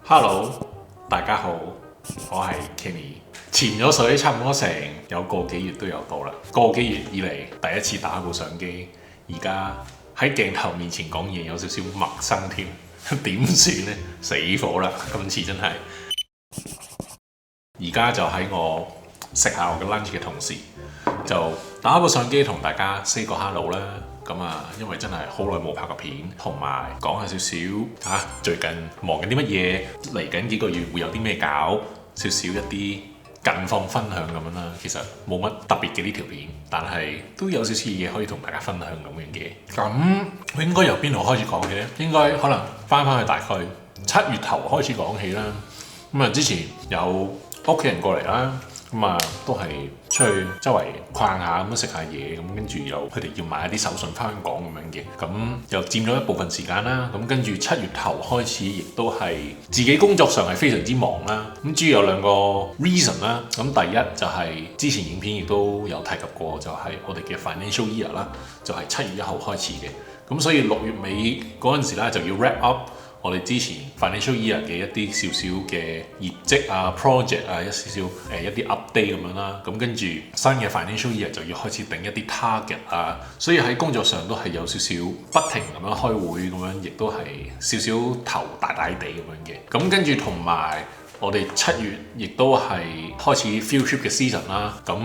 Hello，大家好，我係 Kenny。潛咗水差唔多成有個幾月都有到啦，個幾月以嚟第一次打部相機，而家喺鏡頭面前講嘢有少少陌生添，點算呢？死火啦！今次真係，而家就喺我食下我嘅 lunch 嘅同時，就打部相機同大家 say 個 hello 啦。咁啊，因為真係好耐冇拍過片，同埋講下少少嚇最近忙緊啲乜嘢，嚟緊幾個月會有啲咩搞，少少一啲近況分享咁樣啦。其實冇乜特別嘅呢條片，但係都有少少嘢可以同大家分享咁樣嘅。咁我應該由邊度開始講嘅呢？應該可能翻去大概7月頭開始講起啦。咁啊，之前有屋企人過嚟啦。咁啊，都係出去周圍逛下咁樣食下嘢，咁跟住又佢哋要買一啲手信翻香港咁樣嘅，咁又佔咗一部分時間啦。咁跟住7月頭開始，亦都係自己工作上係非常之忙啦。咁主要有兩個 reason 啦。咁第一就係之前影片亦都有提及過，就係我哋嘅 financial year 啦，就係7月1號開始嘅。咁所以6月尾嗰陣時咧就要 wrap up。我哋之前 financial year 嘅一啲少少嘅業績啊、project 啊、一啲 update 咁樣啦，咁跟住新嘅 financial year 就要開始定一啲 target 啊，所以喺工作上都係有少少不停咁樣開會咁樣，亦都係少少頭大大地咁樣嘅。咁跟住同埋我哋7月亦都係開始 field trip 嘅 season 啦。咁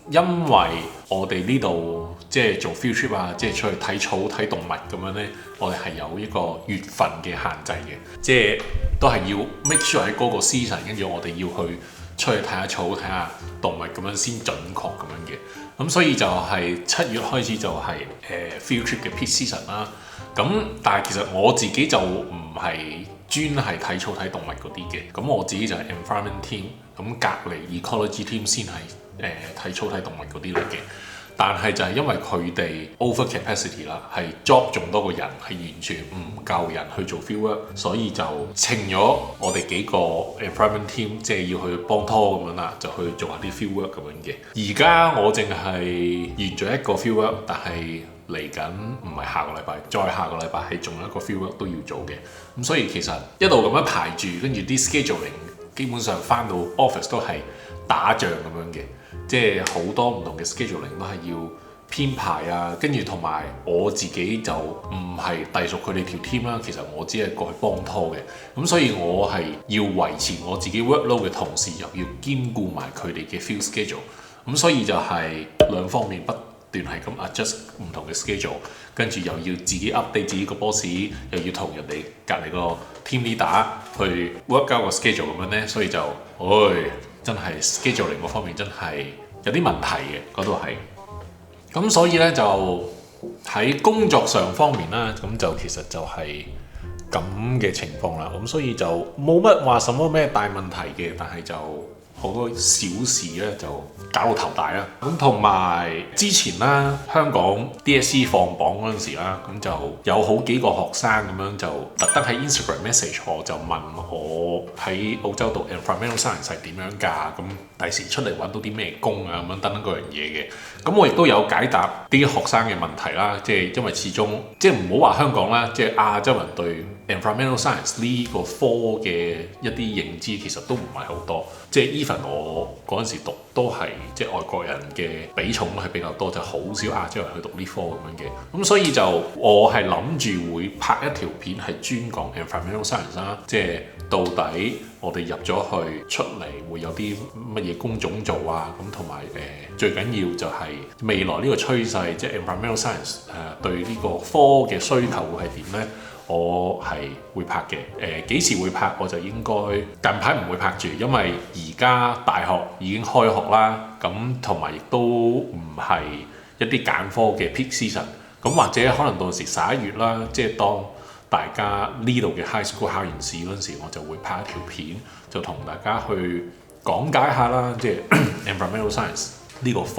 因為我哋呢度即係做 field trip 啊，即係出去睇草睇動物咁樣呢，我哋係有一個月份嘅限制嘅，即係都係要 make sure 喺嗰個 season， 跟住我哋要去出去睇下草睇下動物咁樣先準確咁樣嘅。咁所以就係7月開始就係field trip 嘅 peak season 啦。咁但係其實我自己就唔係專係睇草睇動物嗰啲嘅，咁我自己就係 environment team，咁隔離 ecology team 先係睇草睇動物嗰啲嚟嘅。但係就係因為佢哋 over capacity 啦，係 job 仲多個人，係完全唔夠人去做 field work，所以就請咗我哋幾個 environment team，即係要去幫拖咁樣啦，就去做下啲 field work 咁樣嘅。而家我淨係完咗一個 field work，但係嚟緊唔係下個禮拜，再下個禮拜係仲有一個 field work 都要做嘅。咁所以其實一路咁樣排住，跟住啲 scheduling 基本上返到 office 都係打仗咁樣嘅。即係好多唔同嘅 scheduling 都係要編排啊，跟住同埋我自己就唔係隸屬佢哋條 team 啦，其實我只係過去幫拖嘅，咁所以我係要維持我自己 workload 嘅同時，又要兼顧埋佢哋嘅 field schedule，咁所以就係兩方面不斷係咁 adjust 唔同嘅 schedule， 跟住又要自己 update 自己個 boss， 又要同人哋隔離個 team leader 去 work out 個 schedule 咁樣呢，所以就真係 scheduling 嗰方面真係有啲問題嘅，嗰度係。咁所以呢，就喺工作上方面啦，咁就其實就係咁嘅情況啦。咁所以就冇乜話什麼咩大問題嘅，但係就好多小事咧就搞到頭大啦。咁同埋之前啦，香港 DSE 放榜嗰陣時啦，咁就有好幾個學生咁樣就特登喺 Instagram message 我，就問我喺澳洲讀 environmental science 係點樣㗎？咁第時出嚟揾到啲咩工啊？咁樣等等嗰樣嘢嘅。咁我亦都有解答啲學生嘅問題啦，即係因為始終即係唔好話香港啦，即係亞洲人對 environmental science 呢個科嘅一啲認知其實都唔係好多，即係 even 我嗰陣時讀都係即係外國人嘅比重係比較多，就好少亞洲人去讀呢科咁樣嘅。咁所以就我係諗住會拍一條片係專講 environmental science 啦，即係到底我哋入咗去出嚟會有啲乜嘢工種做啊？咁同埋最緊要就係未來呢個趨勢，即係 environmental science 對呢個科嘅需求會係點呢？我係會拍嘅，幾時會拍我就應該近排唔會拍住，因為而家大學已經開學啦，咁同埋亦都唔係一啲揀科嘅 peak season，咁或者可能到時11月啦，即係當大家呢度嘅 high school 考完試嗰陣時，我就會拍一條片，就同大家去講解下啦，即係 environmental science。呢個科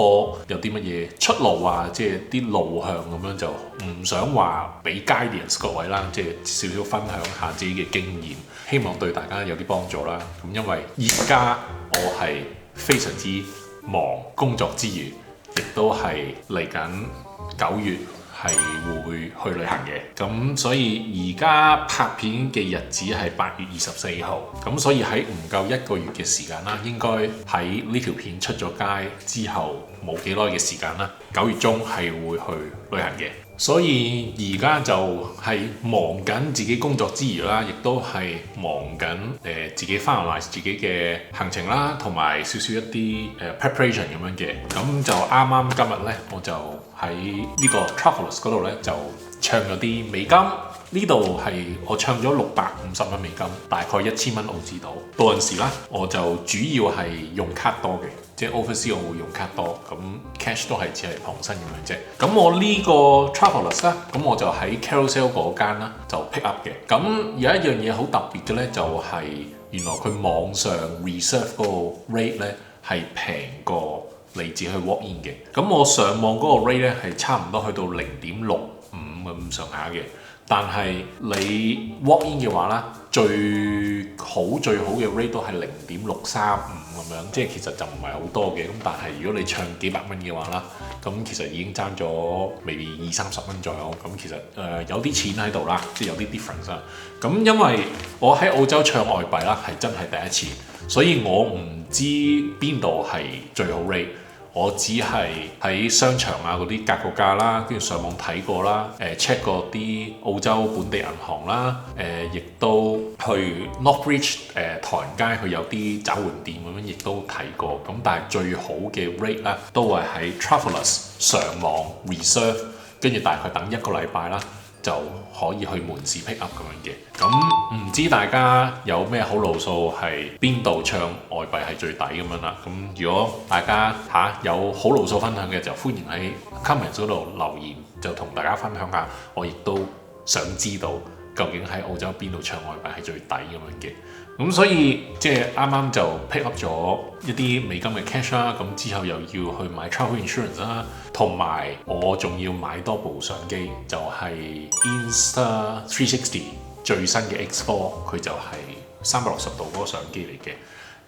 有啲乜嘢出路啊？即係啲路向咁樣，就唔想話俾 guidance 各位啦，即係少少分享下自己嘅經驗，希望對大家有啲幫助啦。咁因為而家我係非常之忙，工作之餘，亦都係嚟緊9月係會去旅行嘅。咁所以而家拍片嘅日子係8月24號，咁所以喺唔夠1個月嘅時間啦，應該喺呢條片出咗街之後冇幾耐嘅時間啦，9月中係會去旅行嘅。所以而家就係忙緊自己工作之餘啦，亦都係忙緊自己 finalize 自己嘅行程啦，同埋少少一啲preparation 咁樣嘅。咁就啱啱今日呢，我就喺呢個 Travelers 嗰度呢，就唱咗啲美金。呢度係我唱咗650蚊美金，大概1000蚊澳紙到。到陣時啦，我就主要係用卡多嘅，即係 overseas 我會用卡多，咁 cash 都係只係傍身咁樣啫。咁我呢個 Travelers 啦，咁我就喺 Carousell 嗰間啦，就 pick up 嘅。咁有一樣嘢好特別嘅咧，就係原來佢網上 reserve 嗰個 rate 咧係平過你自己去 walk in 嘅。咁我上網嗰個 rate 咧係差唔多去到0.65咁上下嘅。但係你 walk in 嘅話啦，最好嘅 rate 都係0.635咁樣，即係其實就唔係好多嘅。咁但係如果你唱幾百蚊嘅話啦，咁其實已經爭咗 maybe 20-30蚊左右。咁其實有啲錢喺度啦，即係有啲 difference 啦。咁因為我喺澳洲唱外幣啦，係真係第一次，所以我唔知邊度係最好 rate。我只係喺商場啊嗰啲格個價啦，跟住上網睇過啦，check 過啲澳洲本地銀行啦，亦都去 Northbridge 唐人街佢有啲找換店咁樣，亦都睇過。咁但係最好嘅 rate 啦，都係喺 Travelers 上網 reserve， 跟住大概等1個禮拜啦，就可以去門市 pick up 咁樣嘅。咁唔知大家有咩好路數係邊度唱外幣係最抵咁樣啦？咁如果大家有好路數分享嘅，就歡迎喺 comment 嗰度留言，就同大家分享下。我亦都想知道究竟喺澳洲邊度唱外幣係最抵咁樣嘅。咁所以即係啱啱就 pick up 咗一啲美金嘅 cash 啦，咁之後又要去買 travel insurance 啦，同埋我仲要買多部相機，就係 Insta360 最新嘅 X4， 佢就係360度嗰個相機嚟嘅。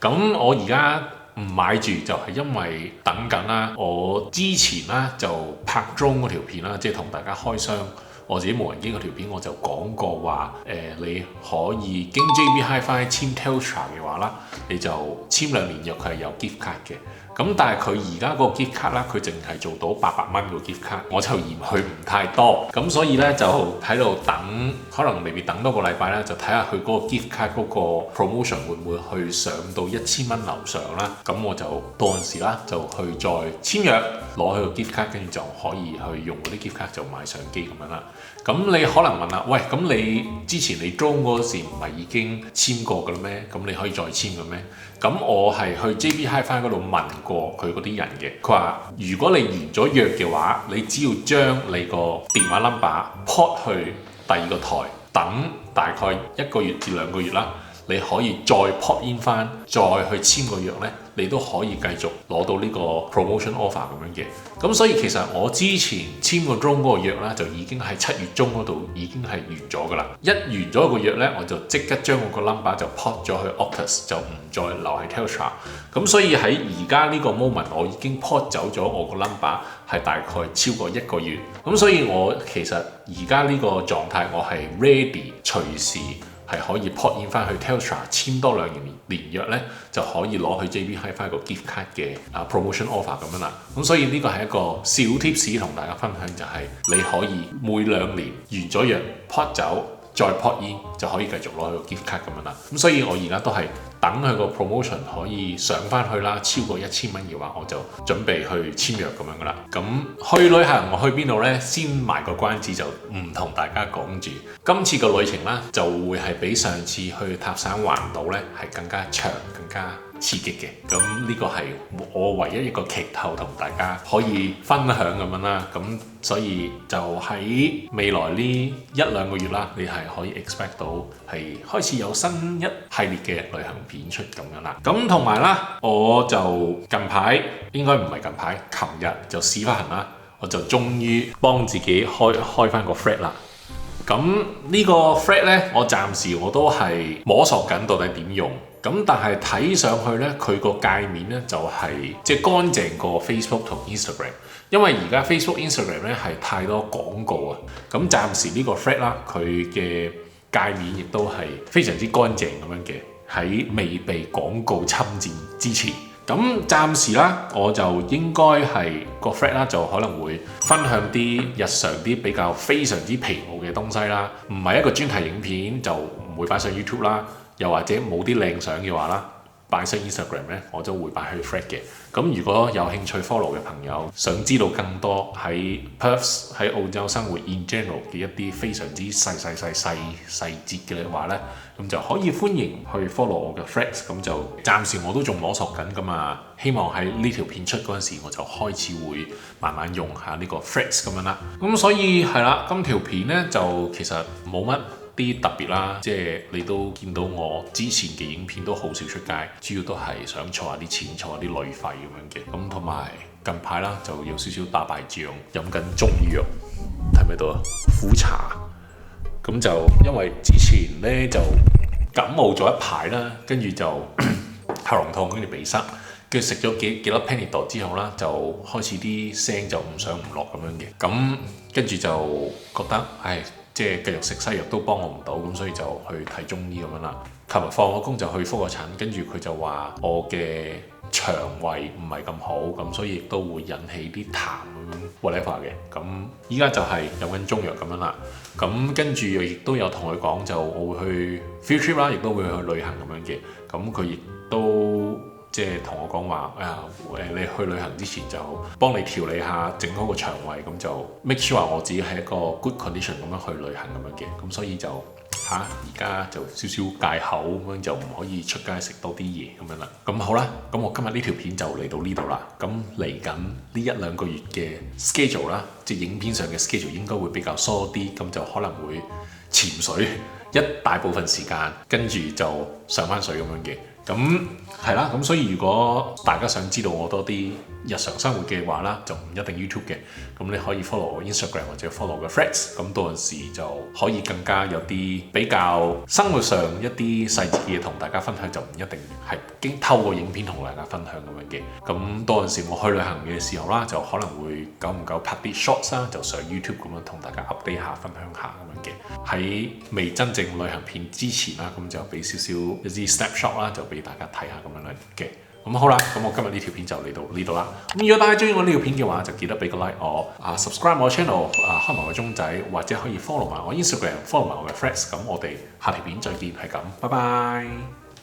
咁我而家唔買住就係因為等緊啦，我之前啦就拍 drone 嗰條片啦，即係同大家開箱我自己無人機嗰條片，我就講過話你可以經 JB Hi-Fi 簽 Telstra 嘅話啦，你就簽2年約，佢係有 gift card 嘅。咁但係佢而家個 gift card 啦，佢淨係做到800蚊個 gift card，我就嫌佢唔太多，咁所以咧就喺度等，可能未必等多個禮拜啦，就睇下佢嗰個 gift card 嗰個 promotion 會唔會去上到1000蚊樓上啦。咁我就到陣時啦，就去再簽約攞佢個 gift card，跟住就可以去用嗰啲 gift card 就買相機咁樣啦。咁你可能問啦，喂，咁你之前你 drone 嗰時唔係已經簽過㗎啦咩？咁你可以再簽嘅咩？咁我係去 JB Hi-Fi 嗰度問過佢嗰啲人嘅，佢話如果你完咗約嘅話，你只要將你個電話 number port 去第二個台，等大概1個月至2個月啦，你可以再 port in 翻，再去簽個約呢，你都可以繼續攞到呢個 promotion offer 咁樣嘅。咁所以其實我之前簽個 drone 嗰個約啦，就已經喺7月中嗰度已經係完咗㗎啦。一完咗個約呢，我就即刻將我個 number 就 port 咗去 Optus， 就唔再留喺 Telstra。咁所以喺而家呢個 moment，我已經 port 走咗我個 number 係大概超過1個月。咁所以我其實而家呢個狀態，我係 ready 隨時係可以 port in 翻去 Telstra 簽多2年約咧，就可以攞去 JB Hi-Fi 個 gift card 嘅promotion offer 咁樣啦。咁所以呢個係一個小 tips 同大家分享，就係你可以每2年完咗約 port 走，再 port in 就可以繼續攞去個 gift card 咁樣啦。咁所以我而家都係等佢個 promotion 可以上翻去啦，超過1000蚊嘅話，我就準備去簽約咁樣噶啦。咁去旅行我去邊度呢？先賣個關子，就唔同大家講住。今次個旅程啦，就會係比上次去塔省環島呢係更加長、更加刺激嘅。咁呢個係我唯一一個劇透同大家可以分享咁樣啦。咁所以就喺未來呢1-2個月啦，你係可以 expect 到係開始有新一系列嘅旅行片出咁樣啦。咁同埋啦，我就近排應該唔係近排，琴日就試翻行啦，我就終於幫自己開翻個 Thread 啦。咁呢個 Thread 呢，我暫時我都係摸索緊到底點用。咁但係睇上去呢，佢個界面呢就係即係乾淨過 Facebook 同 Instagram。因為而家 Facebook、Instagram 咧係太多廣告啊。咁暫時呢個 Thread 啦，佢嘅界面亦都係非常之乾淨咁樣嘅，喺未被廣告侵佔之前。咁暫時啦，我就應該係個 Thread 啦，就可能會分享啲日常啲比較非常之皮毛嘅東西啦，唔係一個專題影片就唔會擺上 YouTube 啦，又或者冇啲靚相嘅話啦，擺上 Instagram 咧，我都會擺去 Thread 嘅。咁如果有興趣 follow 嘅朋友，想知道更多喺 Perth 喺澳洲生活 in general 嘅一啲非常之細節嘅話咧，咁就可以歡迎去 follow 我嘅 Thread。咁就暫時我都仲摸索緊㗎嘛，希望喺呢條片出嗰陣時，我就開始會慢慢用下呢個 Thread 咁樣啦。咁所以係啦，今條片咧就其實冇乜啲特別啦，即係你都見到我之前嘅影片都好少出街，主要都係想儲下啲錢，儲下啲旅費咁樣嘅。咁同埋近排啦，就有少少打敗仗，飲緊中藥，睇唔睇到啊？苦茶。咁就因為之前咧就感冒咗一排啦，跟住就喉嚨痛，跟住鼻塞，跟住食咗幾粒 Panadol 之後啦，就開始啲聲就唔上唔落咁樣嘅。咁跟住就覺得唉，即係繼續食西藥都幫我唔到，咁所以就去睇中醫咁樣啦。琴日放咗工就去覆個診，跟住佢就話我嘅腸胃唔係咁好，咁所以亦都會引起啲痰咁樣 whatever 嘅。咁依家就係飲緊中藥咁樣啦。咁跟住亦都有同佢講，就我會去 field trip 啦，亦都會去旅行咁樣嘅。咁佢亦都即係同我講話你去旅行之前就幫你調理下，整好個腸胃，咁就 make sure 我自己係一個 good condition 咁樣去旅行咁樣嘅。咁所以就而家就少少戒口咁樣，就唔可以出街食多啲嘢咁樣啦。咁好啦，咁我今日呢條片就嚟到呢度啦。咁嚟緊呢1-2個月嘅 schedule 啦，即係影片上嘅 schedule 應該會比較疏啲，咁就可能會潛水一大部分時間，跟住就上翻水咁樣嘅。咁係啦，咁所以如果大家想知道我多啲日常生活嘅話啦，就唔一定 YouTube 嘅，咁你可以 follow 我 Instagram 或者 follow 我嘅 Threads，咁到陣時就可以更加有啲比較生活上一啲細節嘅嘢同大家分享，就唔一定係經透過影片同大家分享咁樣嘅。咁到陣時我去旅行嘅時候啦，就可能會久唔久拍啲 shorts 啦，就上 YouTube 咁樣同大家 update 下、分享下咁樣嘅。喺未真正旅行片之前啦，咁就俾少少一啲 snapshot 啦，就俾大家睇下咁樣嘅。咁好啦，咁我今日呢條片就嚟到呢度啦。咁如果大家中意我呢條片嘅話，就記得俾個 like 我，subscribe 我 channel，開埋個鐘仔，或者可以 follow 埋我 Instagram，follow 埋我嘅 Threads。咁我哋下條片再見，係咁，拜拜。